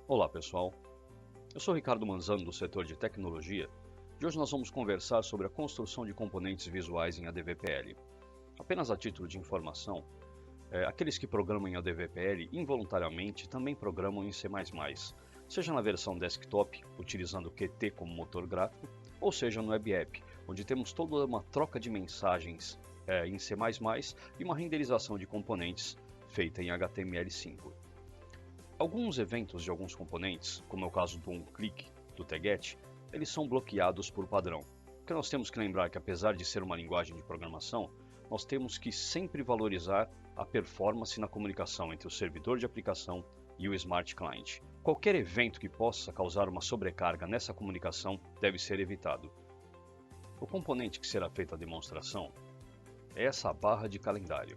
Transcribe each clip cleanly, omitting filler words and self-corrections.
Olá pessoal, eu sou Ricardo Manzano do setor de tecnologia e hoje nós vamos conversar sobre a construção de componentes visuais em ADVPL. Apenas a título de informação, aqueles que programam em ADVPL involuntariamente também programam em C++, seja na versão desktop, utilizando Qt como motor gráfico, ou seja no web app, onde temos toda uma troca de mensagens em C++ e uma renderização de componentes feita em HTML5. Alguns eventos de alguns componentes, como é o caso do onClick, do Teget, eles são bloqueados por padrão. Porque nós temos que lembrar que apesar de ser uma linguagem de programação, nós temos que sempre valorizar a performance na comunicação entre o servidor de aplicação e o Smart Client. Qualquer evento que possa causar uma sobrecarga nessa comunicação deve ser evitado. O componente que será feita a demonstração é essa barra de calendário,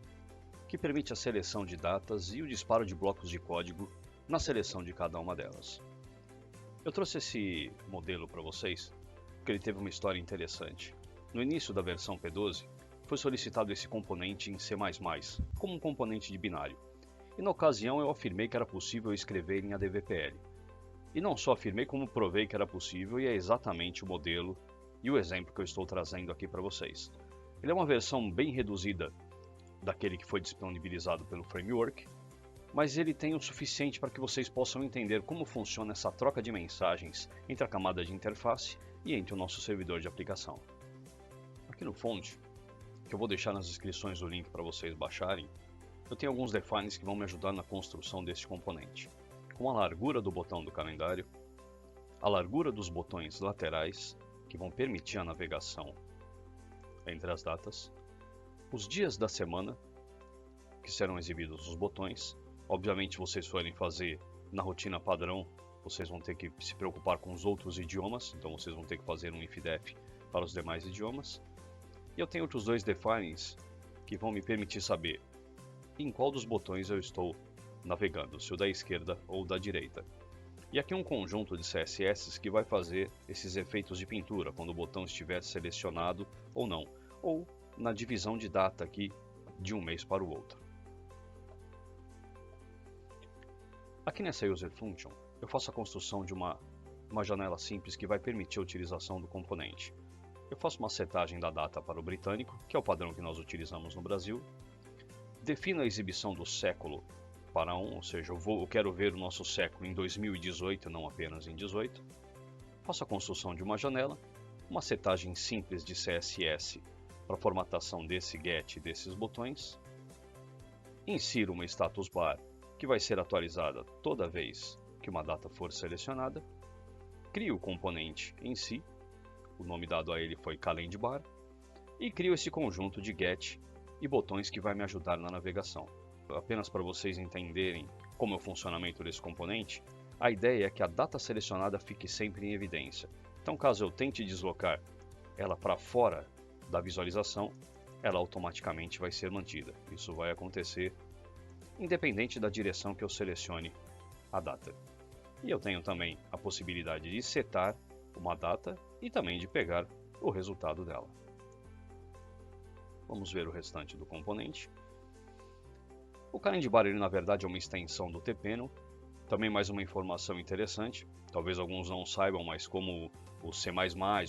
que permite a seleção de datas e o disparo de blocos de código na seleção de cada uma delas. Eu trouxe esse modelo para vocês porque ele teve uma história interessante. No início da versão P12, foi solicitado esse componente em C++, como um componente de binário. E na ocasião eu afirmei que era possível escrever em ADVPL. E não só afirmei, como provei que era possível, e é exatamente o modelo e o exemplo que eu estou trazendo aqui para vocês. Ele é uma versão bem reduzida daquele que foi disponibilizado pelo framework, mas ele tem o suficiente para que vocês possam entender como funciona essa troca de mensagens entre a camada de interface e entre o nosso servidor de aplicação. Aqui no Font, que eu vou deixar nas descrições o link para vocês baixarem, eu tenho alguns defines que vão me ajudar na construção deste componente, como a largura do botão do calendário, a largura dos botões laterais, que vão permitir a navegação entre as datas, os dias da semana, que serão exibidos os botões. Obviamente, vocês forem fazer na rotina padrão, vocês vão ter que se preocupar com os outros idiomas, então vocês vão ter que fazer um ifdef para os demais idiomas. E eu tenho outros dois defines que vão me permitir saber em qual dos botões eu estou navegando, se o da esquerda ou da direita. E aqui um conjunto de CSS que vai fazer esses efeitos de pintura, quando o botão estiver selecionado ou não, ou na divisão de data aqui de um mês para o outro. Aqui nessa User Function, eu faço a construção de uma janela simples que vai permitir a utilização do componente. Eu faço uma setagem da data para o britânico, que é o padrão que nós utilizamos no Brasil. Defino a exibição do século para 1, ou seja, eu quero ver o nosso século em 2018, não apenas em 18. Faço a construção de uma janela, uma setagem simples de CSS para a formatação desse get e desses botões. Insiro uma status bar que vai ser atualizada toda vez que uma data for selecionada. Crio o componente em si, o nome dado a ele foi calendbar, e crio esse conjunto de get e botões que vai me ajudar na navegação. Apenas para vocês entenderem como é o funcionamento desse componente, a ideia é que a data selecionada fique sempre em evidência. Então, caso eu tente deslocar ela para fora da visualização, ela automaticamente vai ser mantida. Isso vai acontecer independente da direção que eu selecione a data. E eu tenho também a possibilidade de setar uma data e também de pegar o resultado dela. Vamos ver o restante do componente. O calendbar, ele na verdade é uma extensão do tPanel. Também mais uma informação interessante, talvez alguns não saibam, mas como o C++,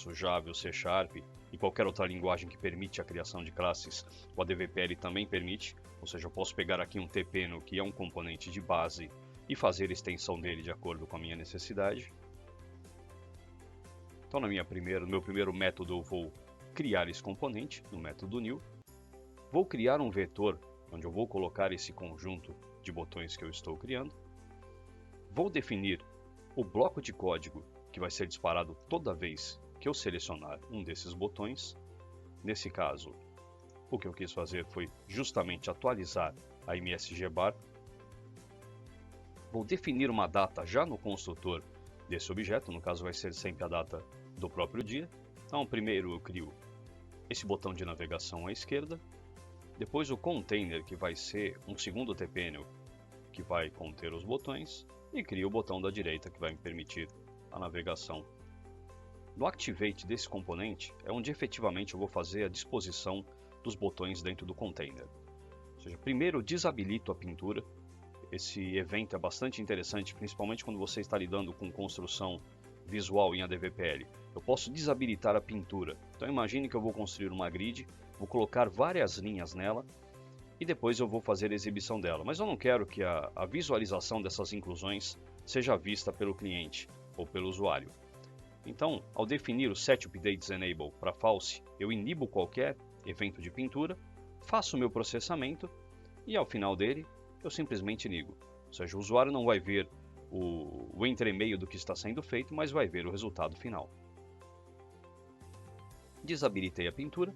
o Java, o C Sharp e qualquer outra linguagem que permite a criação de classes, o ADVPL também permite, ou seja, eu posso pegar aqui um tPanel que é um componente de base e fazer a extensão dele de acordo com a minha necessidade. Então no meu primeiro método eu vou criar esse componente, no método new. Vou criar um vetor onde eu vou colocar esse conjunto de botões que eu estou criando. Vou definir o bloco de código que vai ser disparado toda vez que eu selecionar um desses botões. Nesse caso, o que eu quis fazer foi justamente atualizar a MSGbar. Vou definir uma data já no construtor desse objeto, no caso vai ser sempre a data do próprio dia. Então, primeiro eu crio esse botão de navegação à esquerda, depois o container, que vai ser um segundo tPanel que vai conter os botões, e crio o botão da direita que vai me permitir a navegação. No Activate desse componente é onde efetivamente eu vou fazer a disposição dos botões dentro do container. Ou seja, primeiro eu desabilito a pintura, esse evento é bastante interessante, principalmente quando você está lidando com construção visual em ADVPL. Eu posso desabilitar a pintura. Então imagine que eu vou construir uma grid, vou colocar várias linhas nela e depois eu vou fazer a exibição dela. Mas eu não quero que a visualização dessas inclusões seja vista pelo cliente ou pelo usuário. Então, ao definir o Set Updates Enable para False, eu inibo qualquer evento de pintura, faço o meu processamento e ao final dele eu simplesmente ligo. Ou seja, o usuário não vai ver o entremeio do que está sendo feito, mas vai ver o resultado final. Desabilitei a pintura.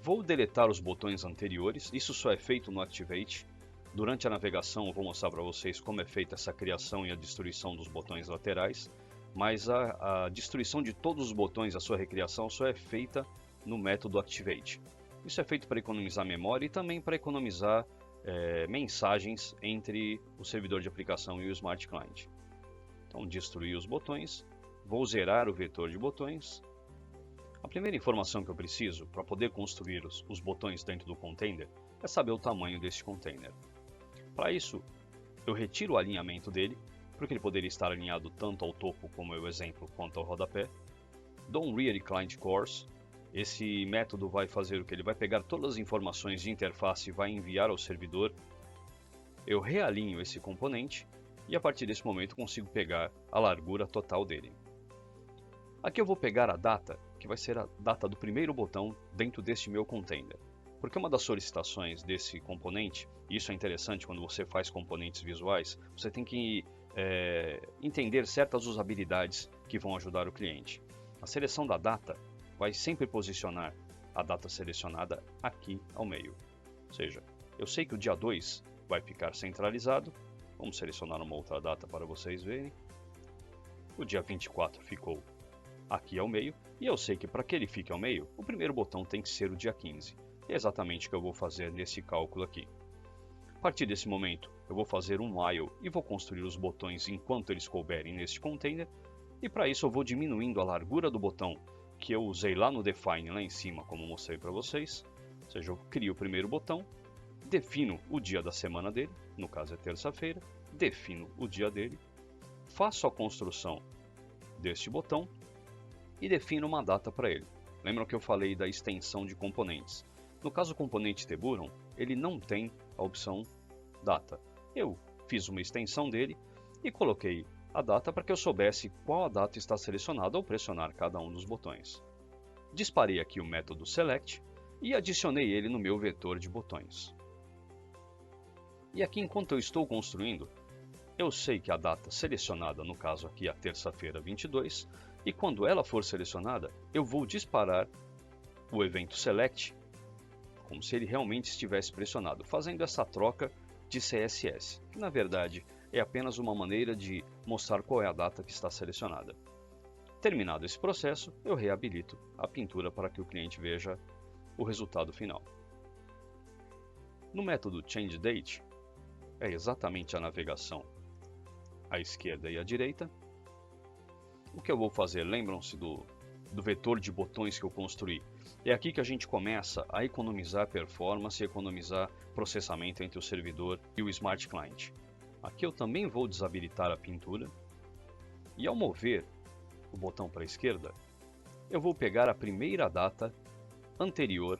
Vou deletar os botões anteriores, isso só é feito no Activate. Durante a navegação eu vou mostrar para vocês como é feita essa criação e a destruição dos botões laterais, mas a destruição de todos os botões, a sua recriação, só é feita no método Activate. Isso é feito para economizar memória e também para economizar mensagens entre o servidor de aplicação e o Smart Client. Então, destruir os botões, vou zerar o vetor de botões. A primeira informação que eu preciso para poder construir os botões dentro do container é saber o tamanho desse container. Para isso, eu retiro o alinhamento dele, porque ele poderia estar alinhado tanto ao topo, como é o exemplo, quanto ao rodapé. Dou um Rear Client Course. Esse método vai fazer o que? Ele vai pegar todas as informações de interface e vai enviar ao servidor. Eu realinho esse componente e a partir desse momento consigo pegar a largura total dele. Aqui eu vou pegar a data, que vai ser a data do primeiro botão dentro deste meu container. Porque uma das solicitações desse componente, e isso é interessante quando você faz componentes visuais, você tem que entender certas usabilidades que vão ajudar o cliente. A seleção da data vai sempre posicionar a data selecionada aqui ao meio. Ou seja, eu sei que o dia 2 vai ficar centralizado. Vamos selecionar uma outra data para vocês verem. O dia 24 ficou aqui ao meio. E eu sei que para que ele fique ao meio, o primeiro botão tem que ser o dia 15. É exatamente o que eu vou fazer nesse cálculo aqui. A partir desse momento, eu vou fazer um while e vou construir os botões enquanto eles couberem neste container. E para isso eu vou diminuindo a largura do botão que eu usei lá no Define, lá em cima, como mostrei para vocês. Ou seja, eu crio o primeiro botão, defino o dia da semana dele, no caso é terça-feira, defino o dia dele, faço a construção deste botão e defino uma data para ele. Lembram que eu falei da extensão de componentes? No caso do componente Teburon, ele não tem a opção data. Eu fiz uma extensão dele e coloquei a data para que eu soubesse qual a data está selecionada ao pressionar cada um dos botões. Disparei aqui o método select e adicionei ele no meu vetor de botões. E aqui, enquanto eu estou construindo, eu sei que a data selecionada, no caso aqui a terça-feira 22, e quando ela for selecionada, eu vou disparar o evento select como se ele realmente estivesse pressionado, fazendo essa troca de CSS, que na verdade é apenas uma maneira de mostrar qual é a data que está selecionada. Terminado esse processo, eu reabilito a pintura para que o cliente veja o resultado final. No método ChangeDate, é exatamente a navegação à esquerda e à direita. O que eu vou fazer? Lembram-se do vetor de botões que eu construí? É aqui que a gente começa a economizar performance e economizar processamento entre o servidor e o Smart Client. Aqui eu também vou desabilitar a pintura e ao mover o botão para a esquerda, eu vou pegar a primeira data anterior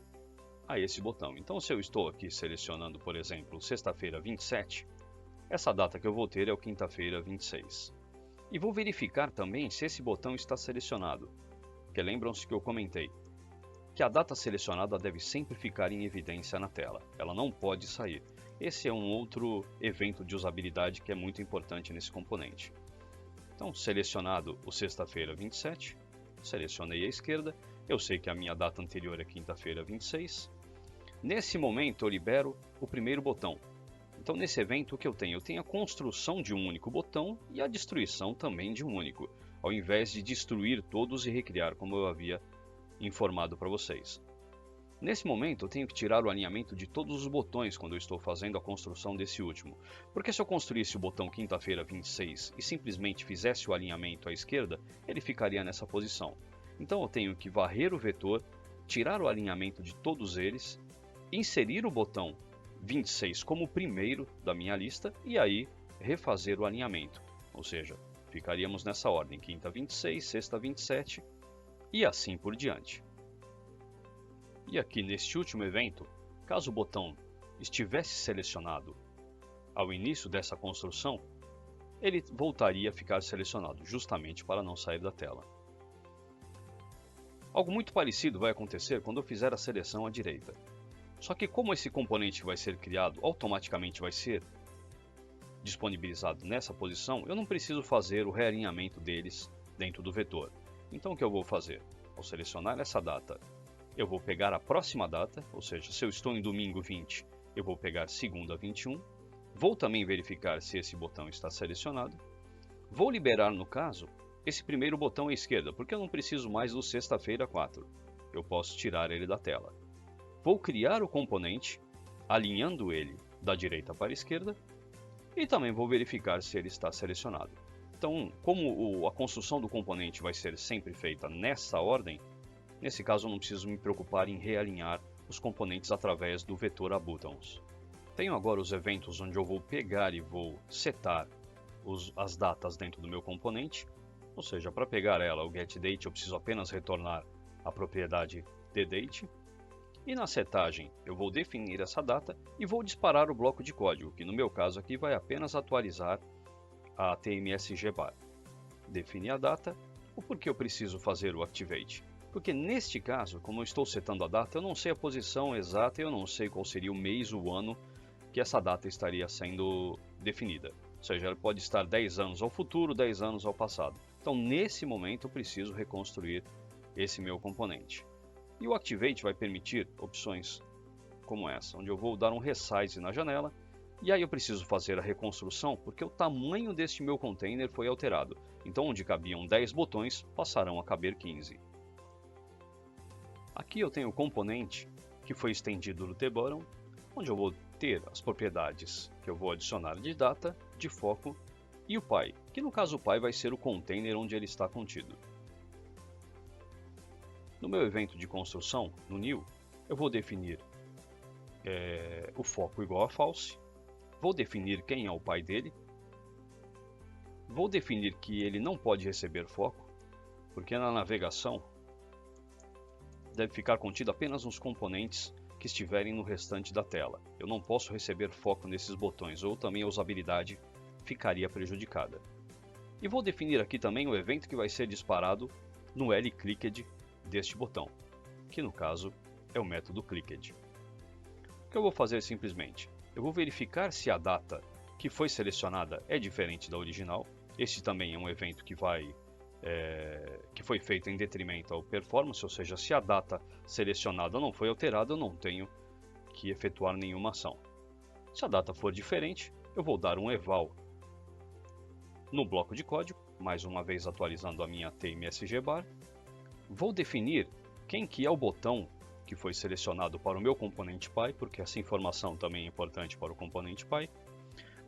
a esse botão. Então, se eu estou aqui selecionando, por exemplo, sexta-feira 27, essa data que eu vou ter é o quinta-feira 26. E vou verificar também se esse botão está selecionado, porque lembram-se que eu comentei que a data selecionada deve sempre ficar em evidência na tela, ela não pode sair. Esse é um outro evento de usabilidade que é muito importante nesse componente. Então, selecionado o sexta-feira 27, selecionei a esquerda, eu sei que a minha data anterior é quinta-feira 26. Nesse momento eu libero o primeiro botão. Então, nesse evento, o que eu tenho? Eu tenho a construção de um único botão e a destruição também de um único, ao invés de destruir todos e recriar, como eu havia informado para vocês. Nesse momento, eu tenho que tirar o alinhamento de todos os botões quando eu estou fazendo a construção desse último. Porque se eu construísse o botão quinta-feira 26 e simplesmente fizesse o alinhamento à esquerda, ele ficaria nessa posição. Então eu tenho que varrer o vetor, tirar o alinhamento de todos eles, inserir o botão 26 como o primeiro da minha lista e aí refazer o alinhamento. Ou seja, ficaríamos nessa ordem: quinta 26, sexta 27 e assim por diante. E aqui neste último evento, caso o botão estivesse selecionado ao início dessa construção, ele voltaria a ficar selecionado, justamente para não sair da tela. Algo muito parecido vai acontecer quando eu fizer a seleção à direita. Só que como esse componente vai ser criado, automaticamente vai ser disponibilizado nessa posição, eu não preciso fazer o realinhamento deles dentro do vetor. Então o que eu vou fazer? Ao selecionar essa data, eu vou pegar a próxima data, ou seja, se eu estou em domingo 20, eu vou pegar segunda 21, vou também verificar se esse botão está selecionado, vou liberar, no caso, esse primeiro botão à esquerda, porque eu não preciso mais do sexta-feira 4, eu posso tirar ele da tela. Vou criar o componente, alinhando ele da direita para a esquerda, e também vou verificar se ele está selecionado. Então, como a construção do componente vai ser sempre feita nessa ordem, nesse caso eu não preciso me preocupar em realinhar os componentes através do vetor aButtons. Tenho agora os eventos onde eu vou pegar e vou setar as datas dentro do meu componente, ou seja, para pegar ela, o getDate, eu preciso apenas retornar a propriedade dDate. E na setagem eu vou definir essa data e vou disparar o bloco de código, que no meu caso aqui vai apenas atualizar a TMSGBar. Defini a data. O porquê eu preciso fazer o Activate? Porque neste caso, como eu estou setando a data, eu não sei a posição exata e eu não sei qual seria o mês, o ano que essa data estaria sendo definida. Ou seja, ela pode estar 10 anos ao futuro, 10 anos ao passado. Então nesse momento eu preciso reconstruir esse meu componente. E o Activate vai permitir opções como essa, onde eu vou dar um resize na janela, e aí eu preciso fazer a reconstrução, porque o tamanho deste meu container foi alterado. Então onde cabiam 10 botões, passarão a caber 15. Aqui eu tenho o componente que foi estendido no tButton, onde eu vou ter as propriedades que eu vou adicionar de data, de foco e o pi, que no caso o pi vai ser o container onde ele está contido. No meu evento de construção, no new, eu vou definir o foco igual a false, vou definir quem é o pai dele, vou definir que ele não pode receber foco, porque na navegação deve ficar contido apenas nos componentes que estiverem no restante da tela. Eu não posso receber foco nesses botões, ou também a usabilidade ficaria prejudicada. E vou definir aqui também o evento que vai ser disparado no LClicked deste botão, que no caso é o método clicked. O que eu vou fazer simplesmente? Eu vou verificar se a data que foi selecionada é diferente da original. Este também é um evento que foi feito em detrimento ao performance, ou seja, se a data selecionada não foi alterada, eu não tenho que efetuar nenhuma ação. Se a data for diferente, eu vou dar um eval no bloco de código, mais uma vez atualizando a minha TMSGBar. Vou definir quem que é o botão que foi selecionado para o meu componente pi, porque essa informação também é importante para o componente pi.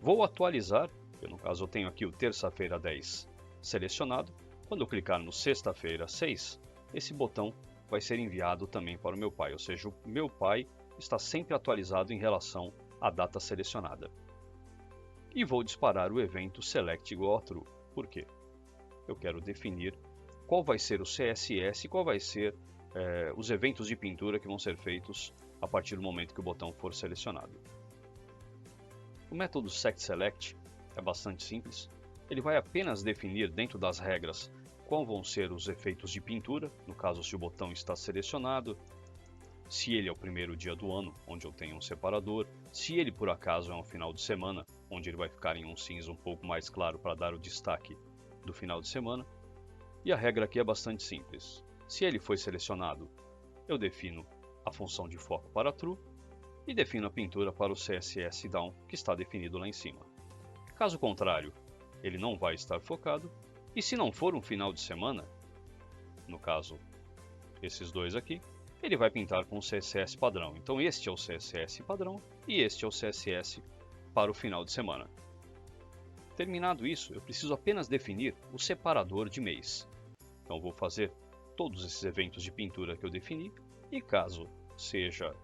Vou atualizar, no caso eu tenho aqui o terça-feira 10 selecionado. Quando eu clicar no sexta-feira 6, esse botão vai ser enviado também para o meu pi, ou seja, o meu pi está sempre atualizado em relação à data selecionada. E vou disparar o evento select igual a true. Por quê? Eu quero definir qual vai ser o CSS e qual vai ser os eventos de pintura que vão ser feitos a partir do momento que o botão for selecionado. O método sectSelect é bastante simples. Ele vai apenas definir dentro das regras quais vão ser os efeitos de pintura, no caso se o botão está selecionado, se ele é o primeiro dia do ano, onde eu tenho um separador, se ele por acaso é um final de semana, onde ele vai ficar em um cinza um pouco mais claro para dar o destaque do final de semana. E a regra aqui é bastante simples. Se ele foi selecionado, eu defino a função de foco para true e defino a pintura para o CSS down, que está definido lá em cima. Caso contrário, ele não vai estar focado, e se não for um final de semana, no caso esses dois aqui, ele vai pintar com o CSS padrão. Então este é o CSS padrão e este é o CSS para o final de semana. Terminado isso, eu preciso apenas definir o separador de mês. Então vou fazer todos esses eventos de pintura que eu defini, e caso seja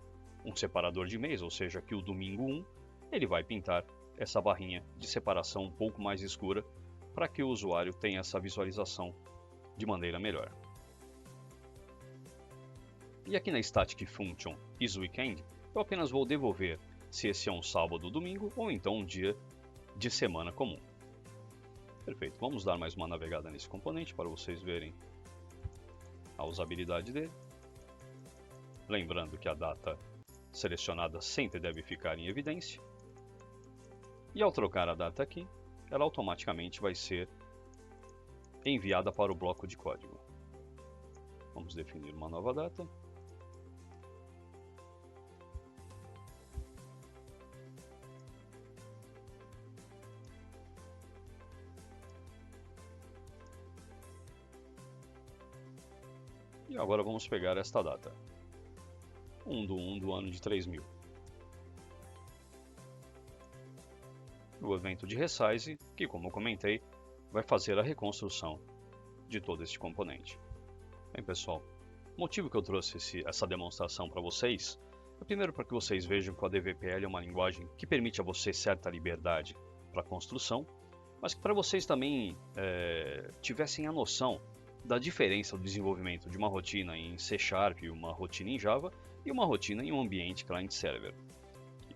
um separador de mês, ou seja, aqui o domingo 1, ele vai pintar essa barrinha de separação um pouco mais escura para que o usuário tenha essa visualização de maneira melhor. E aqui na Static Function isWeekend, eu apenas vou devolver se esse é um sábado ou domingo ou então um dia de semana comum. Perfeito, vamos dar mais uma navegada nesse componente para vocês verem a usabilidade dele. Lembrando que a data selecionada sempre deve ficar em evidência. E ao trocar a data aqui, ela automaticamente vai ser enviada para o bloco de código. Vamos definir uma nova data. E agora vamos pegar esta data. 1/1 do ano de 3000. O evento de resize, que como eu comentei, vai fazer a reconstrução de todo este componente. Bem pessoal, o motivo que eu trouxe essa demonstração para vocês é primeiro para que vocês vejam que o ADVPL é uma linguagem que permite a você certa liberdade para a construção, mas que para vocês também tivessem a noção da diferença do desenvolvimento de uma rotina em C#, uma rotina em Java e uma rotina em um ambiente client-server.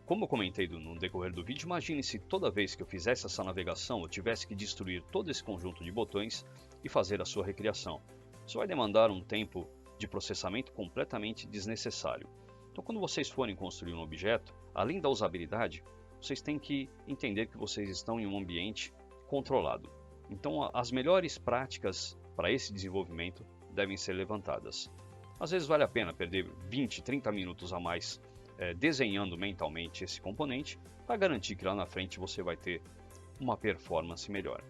Como eu comentei no decorrer do vídeo, imagine se toda vez que eu fizesse essa navegação eu tivesse que destruir todo esse conjunto de botões e fazer a sua recriação. Isso vai demandar um tempo de processamento completamente desnecessário. Então quando vocês forem construir um objeto, além da usabilidade, vocês têm que entender que vocês estão em um ambiente controlado. Então as melhores práticas para esse desenvolvimento devem ser levantadas. Às vezes vale a pena perder 20, 30 minutos a mais desenhando mentalmente esse componente para garantir que lá na frente você vai ter uma performance melhor.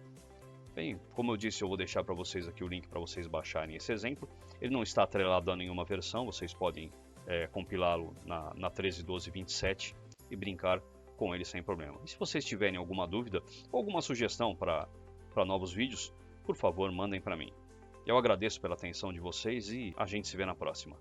Bem, como eu disse, eu vou deixar para vocês aqui o link para vocês baixarem esse exemplo. Ele não está atrelado a nenhuma versão, vocês podem compilá-lo na 13.12.27 e brincar com ele sem problema. E se vocês tiverem alguma dúvida ou alguma sugestão para novos vídeos, por favor, mandem para mim. Eu agradeço pela atenção de vocês e a gente se vê na próxima.